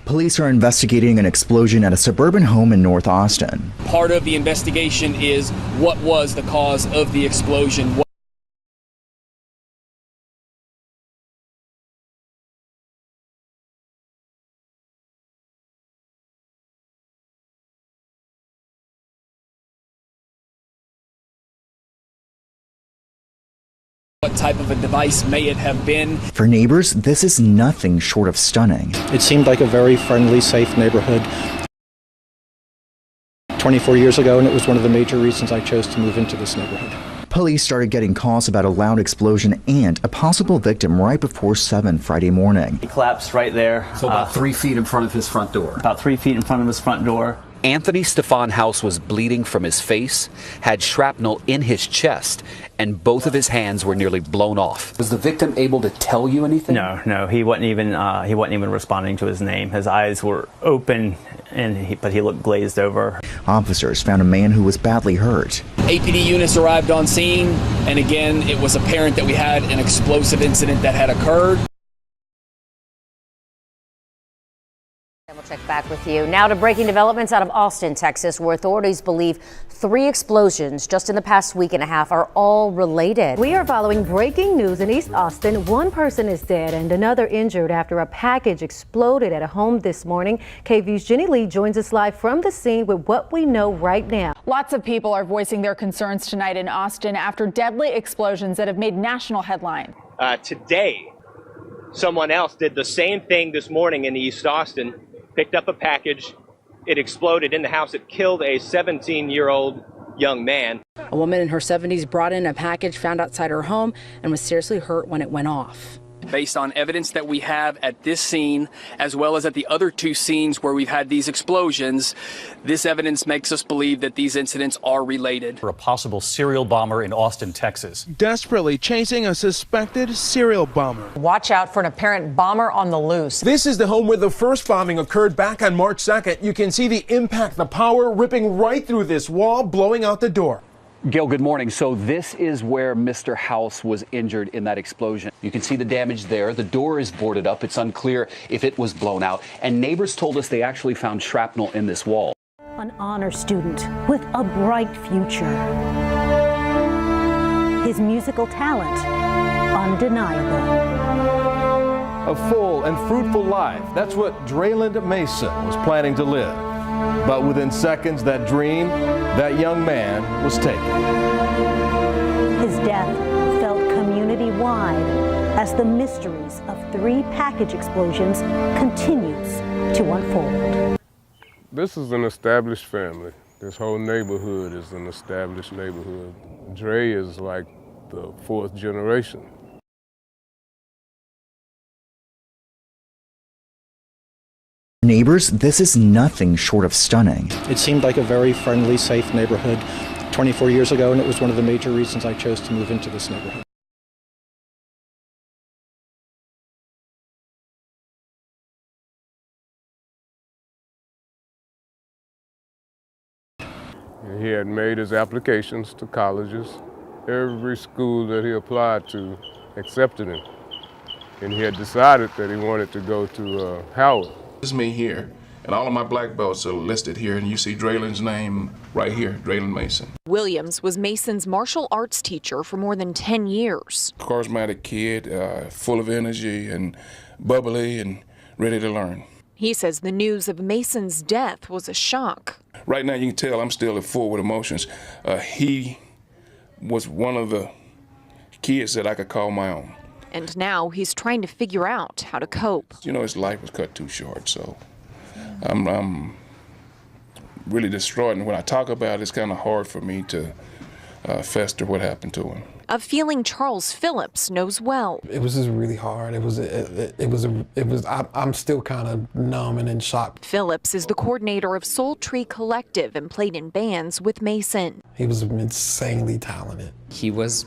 Police are investigating an explosion at a suburban home in North Austin. Part of the investigation is what was the cause of the explosion. What type of a device may it have been? For neighbors, this is nothing short of stunning. It seemed like a very friendly, safe neighborhood 24 years ago, and it was one of the major reasons I chose to move into this neighborhood. Police started getting calls about a loud explosion and a possible victim right before 7 Friday morning. He collapsed right there. So about 3 feet in front of his front door. About 3 feet in front of his front door. Anthony Stefan House was bleeding from his face, had shrapnel in his chest, and both of his hands were nearly blown off. Was the victim able to tell you anything? No, he wasn't even responding to his name. His eyes were open, but he looked glazed over. Officers found a man who was badly hurt. APD units arrived on scene, and again, it was apparent that we had an explosive incident that had occurred. We'll check back with you. Now to breaking developments out of Austin, Texas, where authorities believe 3 explosions just in the past week and a half are all related. We are following breaking news in East Austin. 1 person is dead and another injured after a package exploded at a home this morning. KVU's Jenny Lee joins us live from the scene with what we know right now. Lots of people are voicing their concerns tonight in Austin after deadly explosions that have made national headlines. Today, someone else did the same thing this morning in East Austin. Picked up a package, it exploded in the house. It killed a 17-year-old young man. A woman in her 70s brought in a package found outside her home and was seriously hurt when it went off. Based on evidence that we have at this scene, as well as at the other 2 scenes where we've had these explosions, this evidence makes us believe that these incidents are related. For a possible serial bomber in Austin, Texas. Desperately chasing a suspected serial bomber. Watch out for an apparent bomber on the loose. This is the home where the first bombing occurred back on March 2nd. You can see the impact, the power ripping right through this wall, blowing out the door. Gail, good morning. So this is where Mr. House was injured in that explosion. You can see the damage there. The door is boarded up. It's unclear if it was blown out. And neighbors told us they actually found shrapnel in this wall. An honor student with a bright future. His musical talent, undeniable. A full and fruitful life. That's what Drayland Mason was planning to live. But within seconds, that dream, that young man was taken. His death felt community-wide as the mysteries of 3 package explosions continues to unfold. This is an established family. This whole neighborhood is an established neighborhood. Dre is like the 4th generation. Neighbors, this is nothing short of stunning. It seemed like a very friendly, safe neighborhood 24 years ago, and it was one of the major reasons I chose to move into this neighborhood. He had made his applications to colleges. Every school that he applied to accepted him. And he had decided that he wanted to go to Howard. This is me here, and all of my black belts are listed here, and you see Drayland's name right here, Drayland Mason. Williams was Mason's martial arts teacher for more than 10 years. Charismatic kid, full of energy and bubbly and ready to learn. He says the news of Mason's death was a shock. Right now you can tell I'm still full with emotions. He was one of the kids that I could call my own. And now he's trying to figure out how to cope. You know, his life was cut too short, so I'm really distraught. And when I talk about it, it's kind of hard for me to fester what happened to him. A feeling Charles Phillips knows well. It was just really hard. I'm still kind of numb and in shock. Phillips is the coordinator of Soul Tree Collective and played in bands with Mason. He was insanely talented. He was,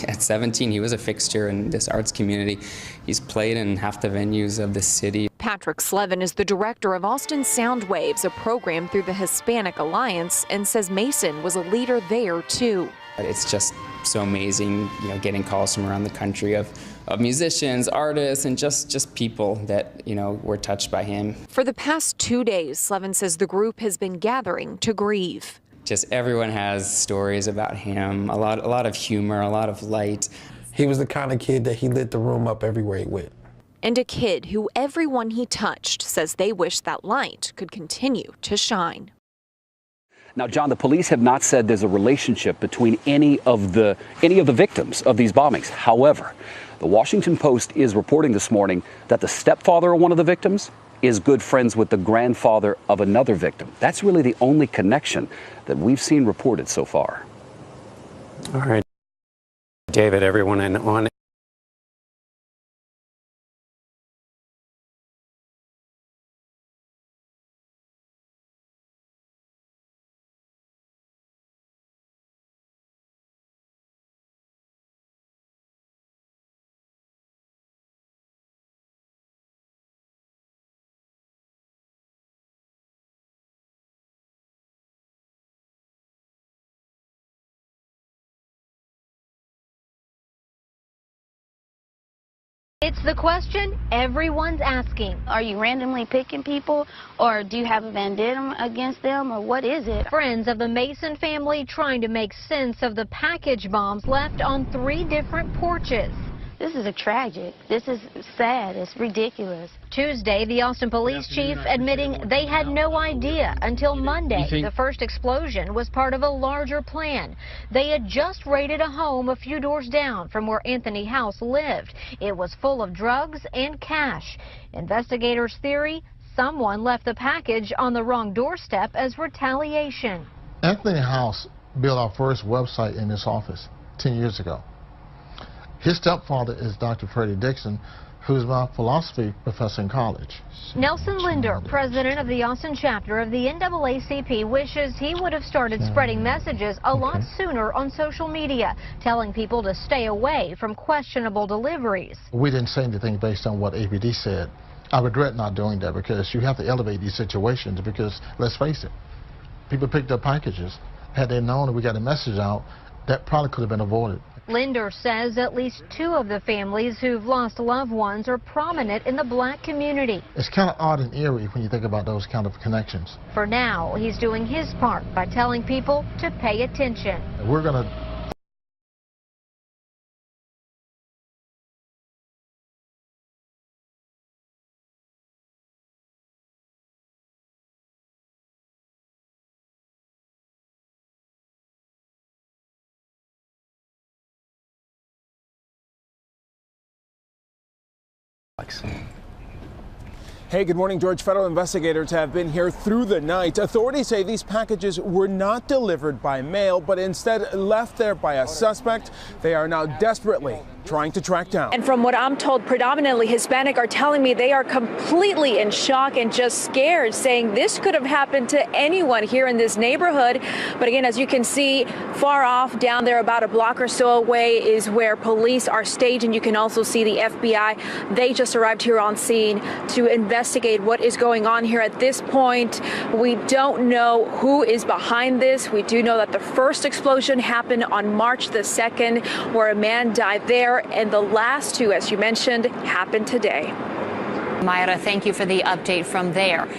at 17, he was a fixture in this arts community. He's played in half the venues of the city. Patrick Slevin is the director of Austin Sound Waves, a program through the Hispanic Alliance, and says Mason was a leader there too. It's just so amazing, getting calls from around the country of musicians, artists, and just people that, were touched by him. For the past 2 days, Slevin says the group has been gathering to grieve. Just everyone has stories about him, a lot of humor, a lot of light. He was the kind of kid that he lit the room up everywhere he went. And a kid who everyone he touched says they wish that light could continue to shine. Now, John, the police have not said there's a relationship between any of the victims of these bombings. However, the Washington Post is reporting this morning that the stepfather of one of the victims is good friends with the grandfather of another victim. That's really the only connection that we've seen reported so far. All right, David, everyone on It's the question everyone's asking. Are you randomly picking people, or do you have a vendetta against them, or what is it? Friends of the Mason family trying to make sense of the package bombs left on 3 different porches. This is tragic. This is sad. It's ridiculous. Tuesday, the Austin police chief admitting they had no idea until Monday the first explosion was part of a larger plan. They had just raided a home a few doors down from where Anthony House lived. It was full of drugs and cash. Investigators' theory, someone left the package on the wrong doorstep as retaliation. Anthony House built our first website in this office 10 years ago. His stepfather is Dr. Freddie Dixon, who's my philosophy professor in college. Nelson Linder, president of the Austin chapter of the NAACP, wishes he would have started spreading messages a lot sooner on social media, telling people to stay away from questionable deliveries. We didn't say anything based on what APD said. I regret not doing that, because you have to elevate these situations, because let's face it, people picked up packages. Had they known that we got a message out, that probably could have been avoided. Linder says at least 2 of the families who've lost loved ones are prominent in the black community. It's kind of odd and eerie when you think about those kind of connections. For now, he's doing his part by telling people to pay attention. We're going to Hey, good morning, George. Federal investigators have been here through the night. Authorities say these packages were not delivered by mail, but instead left there by a suspect they are now desperately trying to track down. And from what I'm told, predominantly Hispanic are telling me they are completely in shock and just scared, saying this could have happened to anyone here in this neighborhood. But again, as you can see, far off down there, about a block or so away, is where police are staged. And you can also see the FBI. They just arrived here on scene to investigate what is going on here. At this point, we don't know who is behind this. We do know that the first explosion happened on March the 2nd, where a man died there. And the last 2, as you mentioned, happened today. Myra, thank you for the update from there.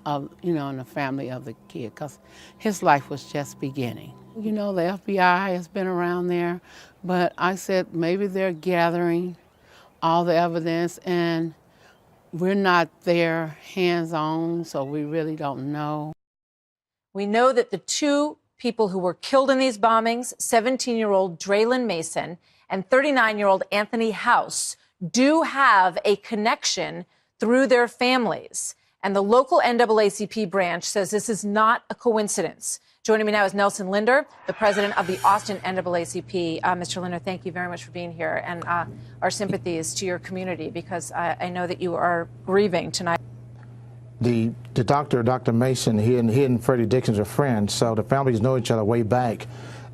In the family of the kid, because his life was just beginning. The FBI has been around there, but I said maybe they're gathering all the evidence, and we're not there hands-on, so we really don't know. We know that the 2 people who were killed in these bombings, 17-year-old Draylon Mason and 39-year-old Anthony House, do have a connection through their families. And the local NAACP branch says this is not a coincidence. Joining me now is Nelson Linder, the president of the Austin NAACP. Mr. Linder, thank you very much for being here, and our sympathies to your community, because I know that you are grieving tonight. The doctor, Dr. Mason, he and Freddie Dixon are friends, so the families know each other way back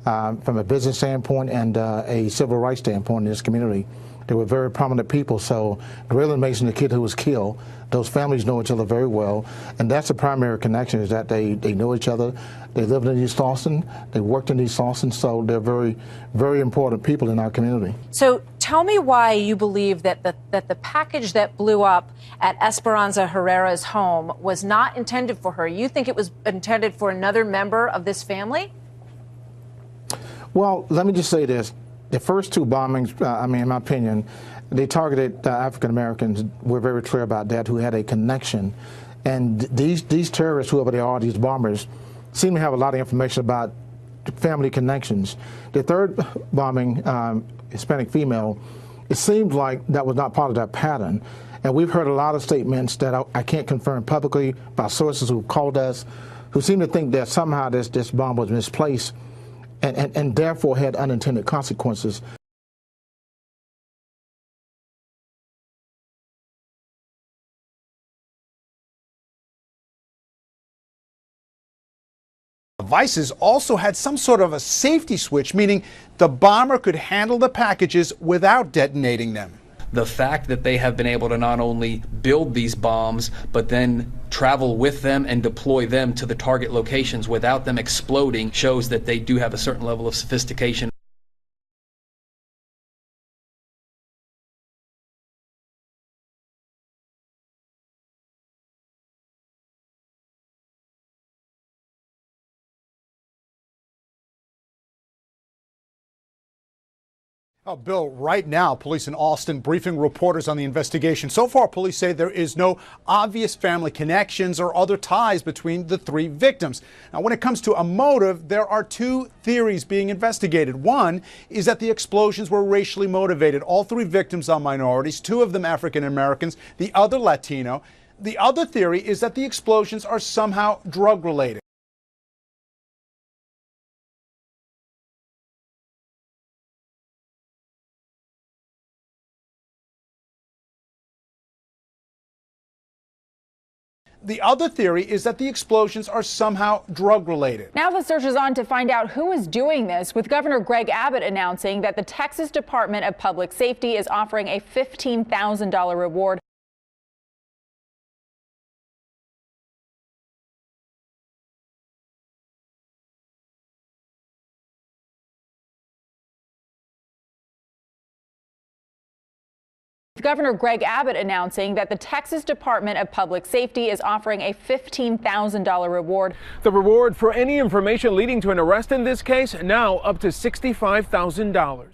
from a business standpoint and a civil rights standpoint in this community. They were very prominent people. So Draylon Mason, the kid who was killed, those families know each other very well, and that's the primary connection, is that they know each other. They lived in East Austin, they worked in East Austin, so they're very, very important people in our community. So tell me why you believe that the package that blew up at Esperanza Herrera's home was not intended for her. You think it was intended for another member of this family? Well, let me just say this. The first two bombings, in my opinion, they targeted African Americans. We're very clear about that, who had a connection. And these terrorists, whoever they are, these bombers, seem to have a lot of information about family connections. The third bombing, Hispanic female, it seems like that was not part of that pattern. And we've heard a lot of statements that I can't confirm publicly by sources who called us, who seem to think that somehow this bomb was misplaced and therefore had unintended consequences. Devices also had some sort of a safety switch, meaning the bomber could handle the packages without detonating them. The fact that they have been able to not only build these bombs, but then travel with them and deploy them to the target locations without them exploding shows that they do have a certain level of sophistication. Oh, Bill, right now, police in Austin briefing reporters on the investigation. So far, police say there is no obvious family connections or other ties between the three victims. Now, when it comes to a motive, there are two theories being investigated. One is that the explosions were racially motivated. All three victims are minorities, two of them African Americans, the other Latino. The other theory is that the explosions are somehow drug-related. The other theory is that the explosions are somehow drug-related. Now the search is on to find out who is doing this, with Governor Greg Abbott announcing that the Texas Department of Public Safety is offering a $15,000 reward. Governor Greg Abbott announcing that the Texas Department of Public Safety is offering a $15,000 reward. The reward for any information leading to an arrest in this case, now up to $65,000.